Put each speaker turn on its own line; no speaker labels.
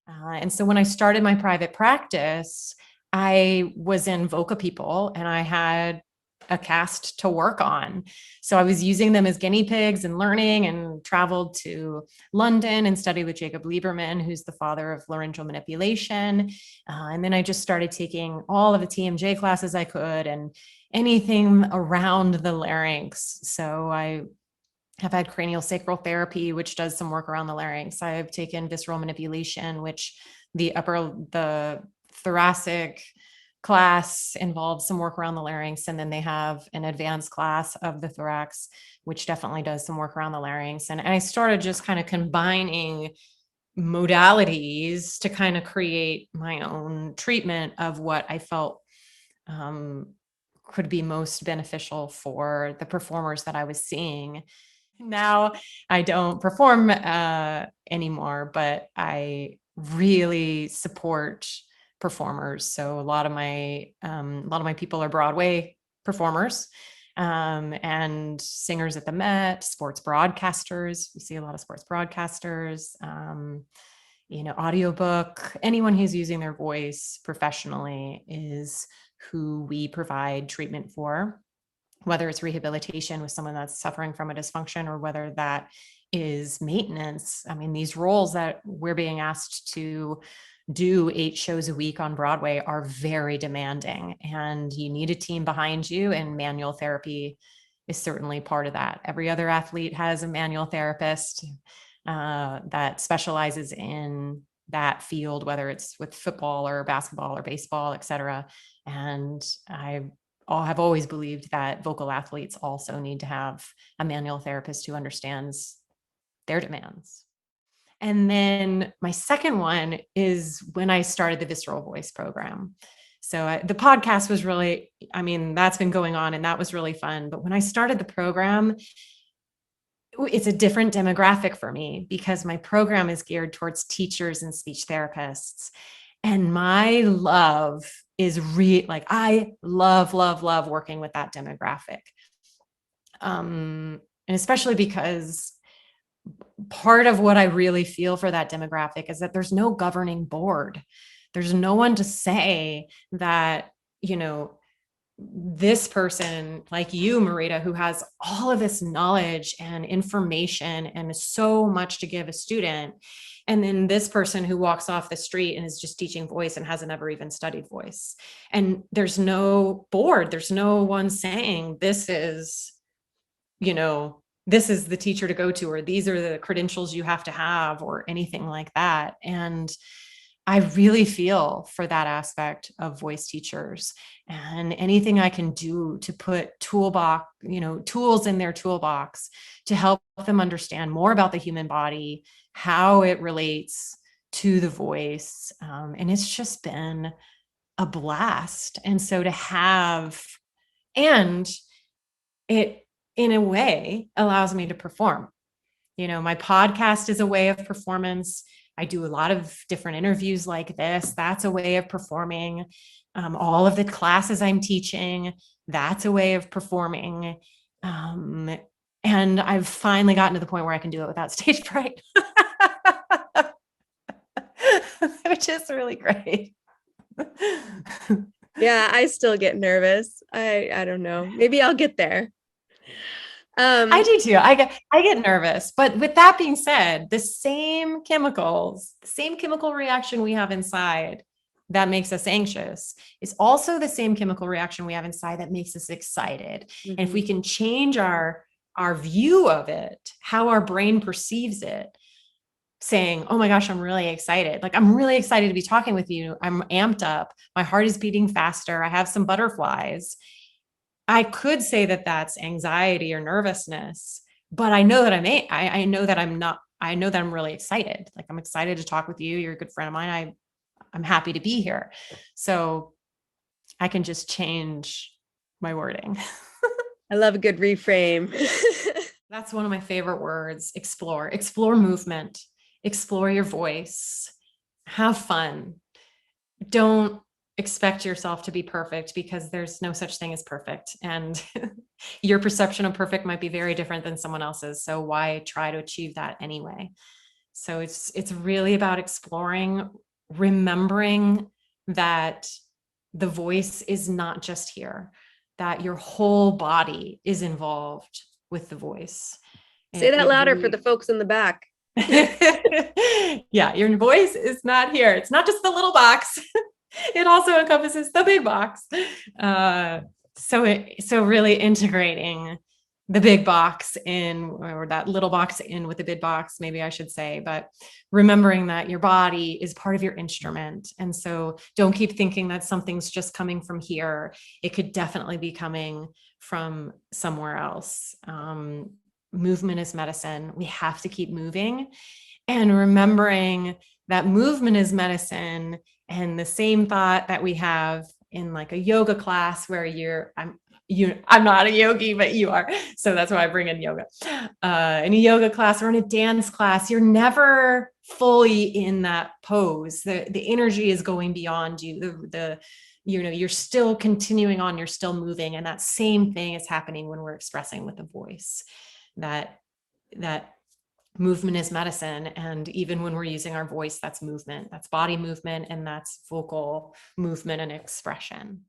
And so when I started my private practice, I was in Voca People and I had a cast to work on. So I was using them as guinea pigs and learning, and traveled to London and studied with Jacob Lieberman, who's the father of laryngeal manipulation. And then I just started taking all of the TMJ classes I could and anything around the larynx. So I have had cranial sacral therapy, which does some work around the larynx. I've taken visceral manipulation, which the thoracic class involves some work around the larynx. And then they have an advanced class of the thorax, which definitely does some work around the larynx. And I started just kind of combining modalities to kind of create my own treatment of what I felt could be most beneficial for the performers that I was seeing. Now I don't perform anymore, but I really support performers. So a lot of my people are Broadway performers, and singers at the Met, sports broadcasters. We see a lot of sports broadcasters, audiobook. Anyone who's using their voice professionally is who we provide treatment for, whether it's rehabilitation with someone that's suffering from a dysfunction or whether that is maintenance. I mean, these roles that we're being asked to do 8 shows a week on Broadway are very demanding, and you need a team behind you, and manual therapy is certainly part of that. Every other athlete has a manual therapist that specializes in that field, whether it's with football or basketball or baseball, et cetera. And I have always believed that vocal athletes also need to have a manual therapist who understands their demands. And then my second one is when I started the Visceral Voice program. So the podcast was really, that's been going on and that was really fun. But when I started the program, it's a different demographic for me because my program is geared towards teachers and speech therapists. And my love is I love working with that demographic. And especially because part of what I really feel for that demographic is that there's no governing board. There's no one to say that, this person like you, Marita, who has all of this knowledge and information and so much to give a student. And then this person who walks off the street and is just teaching voice and hasn't ever even studied voice. And there's no board. There's no one saying this is the teacher to go to, or these are the credentials you have to have, or anything like that. And I really feel for that aspect of voice teachers, and anything I can do to put tools in their toolbox to help them understand more about the human body, how it relates to the voice. And it's just been a blast. And so it in a way allows me to perform. My podcast is a way of performance. I do a lot of different interviews like this. That's a way of performing. All of the classes I'm teaching, that's a way of performing. And I've finally gotten to the point where I can do it without stage fright, which is really great.
Yeah, I still get nervous. I don't know. Maybe I'll get there.
I do too. I get nervous, but with that being said, the same chemical reaction we have inside that makes us anxious is also the same chemical reaction we have inside that makes us excited. Mm-hmm. And if we can change our view of it, how our brain perceives it, saying, oh my gosh, I'm really excited. Like, I'm really excited to be talking with you. I'm amped up. My heart is beating faster. I have some butterflies. I could say that that's anxiety or nervousness, but I know that I know that I'm not, I know that I'm really excited. Like, I'm excited to talk with you. You're a good friend of mine. I'm happy to be here. So I can just change my wording.
I love a good reframe.
That's one of my favorite words. Explore movement, explore your voice, have fun. Don't expect yourself to be perfect, because there's no such thing as perfect. And your perception of perfect might be very different than someone else's. So why try to achieve that anyway? So it's really about exploring, remembering that the voice is not just here, that your whole body is involved with the voice.
Say that
It
louder for
really,
the folks in the back.
yeah, your voice is not here. It's not just the little box. It also encompasses the big box. So really integrating the big box in, or that little box in with the big box, maybe I should say, but remembering that your body is part of your instrument. And so don't keep thinking that something's just coming from here. It could definitely be coming from somewhere else. Movement is medicine. We have to keep moving, and remembering that movement is medicine. And the same thought that we have in like a yoga class where I'm not a yogi, but you are. So that's why I bring in yoga. In a yoga class or in a dance class, you're never fully in that pose. The energy is going beyond you. You're still continuing on, you're still moving. And that same thing is happening when we're expressing with the voice, that movement is medicine. And even when we're using our voice, that's movement, that's body movement, and that's vocal movement and expression.